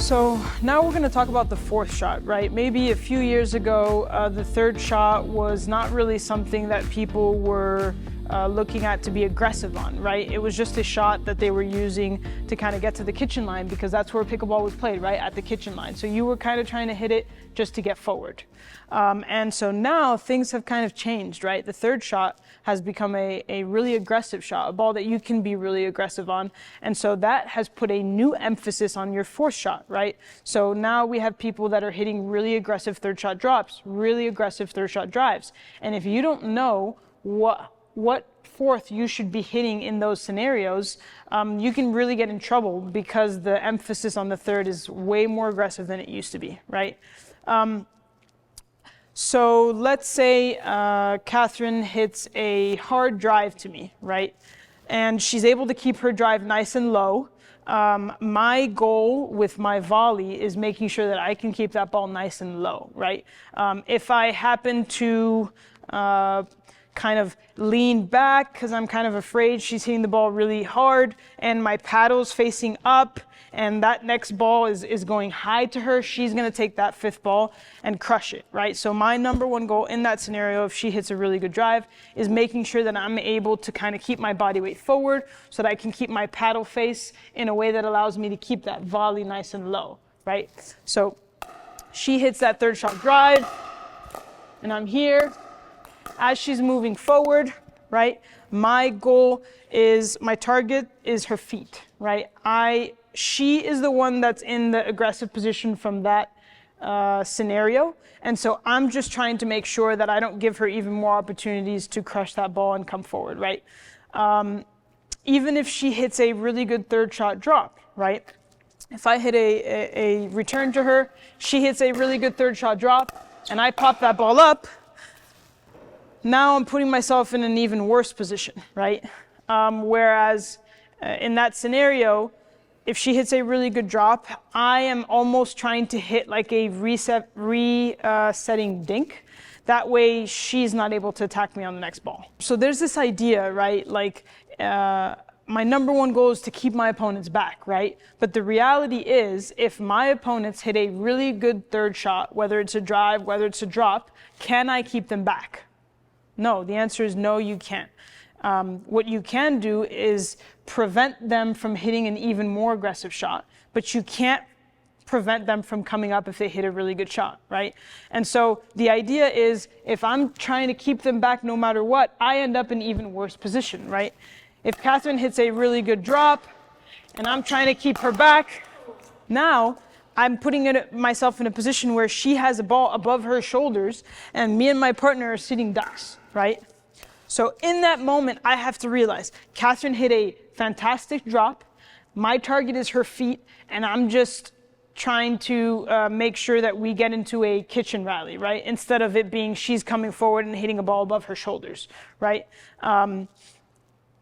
So now we're going to talk about the fourth shot, right? Maybe a few years ago, the third shot was not really something that people were looking at to be aggressive on, right? It was just a shot that they were using to kind of get to the kitchen line, because that's where pickleball was played, right? At the kitchen line. So you were kind of trying to hit it just to get forward. And so now things have kind of changed, right? The third shot has become a really aggressive shot, a ball that you can be really aggressive on. And so that has put a new emphasis on your fourth shot, right? So now we have people that are hitting really aggressive third shot drops, really aggressive third shot drives. And if you don't know what fourth you should be hitting in those scenarios, you can really get in trouble, because the emphasis on the third is way more aggressive than it used to be, right? So let's say Catherine hits a hard drive to me, right? And she's able to keep her drive nice and low. My goal with my volley is making sure that I can keep that ball nice and low, right? If I happen to kind of lean back because I'm kind of afraid she's hitting the ball really hard, and my paddle's facing up, and that next ball is going high to her, she's going to take that fifth ball and crush it, right? So my number one goal in that scenario, if she hits a really good drive, is making sure that I'm able to kind of keep my body weight forward so that I can keep my paddle face in a way that allows me to keep that volley nice and low, right? So she hits that third shot drive, and I'm here. As she's moving forward, right, my target is her feet, right? She is the one that's in the aggressive position from that scenario. And so I'm just trying to make sure that I don't give her even more opportunities to crush that ball and come forward, right? Even if she hits a really good third shot drop, right? If I hit a return to her, she hits a really good third shot drop, and I pop that ball up, now I'm putting myself in an even worse position, right? Whereas in that scenario, if she hits a really good drop, I am almost trying to hit like a resetting dink. That way she's not able to attack me on the next ball. So there's this idea, right? Like my number one goal is to keep my opponents back, right? But the reality is, if my opponents hit a really good third shot, whether it's a drive, whether it's a drop, can I keep them back? No, the answer is no, you can't. What you can do is prevent them from hitting an even more aggressive shot, but you can't prevent them from coming up if they hit a really good shot, right? And so the idea is, if I'm trying to keep them back no matter what, I end up in an even worse position, right? If Catherine hits a really good drop and I'm trying to keep her back, now I'm putting myself in a position where she has a ball above her shoulders and me and my partner are sitting ducks, right? So in that moment, I have to realize Catherine hit a fantastic drop. My target is her feet, and I'm just trying to make sure that we get into a kitchen rally, right? Instead of it being she's coming forward and hitting a ball above her shoulders, right?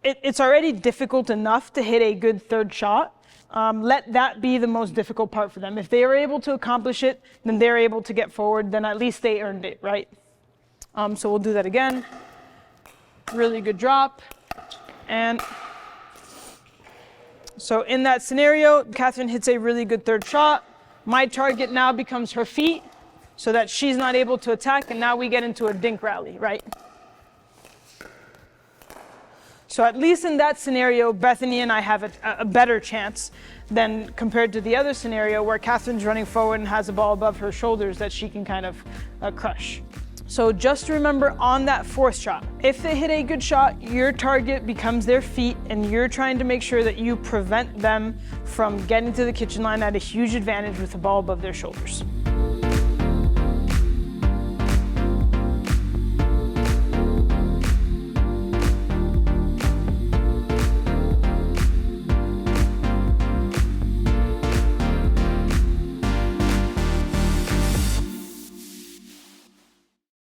It's already difficult enough to hit a good third shot. Let that be the most difficult part for them. If they are able to accomplish it, then they're able to get forward, then at least they earned it, right? So we'll do that again. Really good drop. And so in that scenario, Catherine hits a really good third shot. My target now becomes her feet so that she's not able to attack, and now we get into a dink rally, right? So at least in that scenario, Bethany and I have a better chance than compared to the other scenario where Catherine's running forward and has a ball above her shoulders that she can kind of crush. So just remember on that fourth shot, if they hit a good shot, your target becomes their feet, and you're trying to make sure that you prevent them from getting to the kitchen line at a huge advantage with the ball above their shoulders.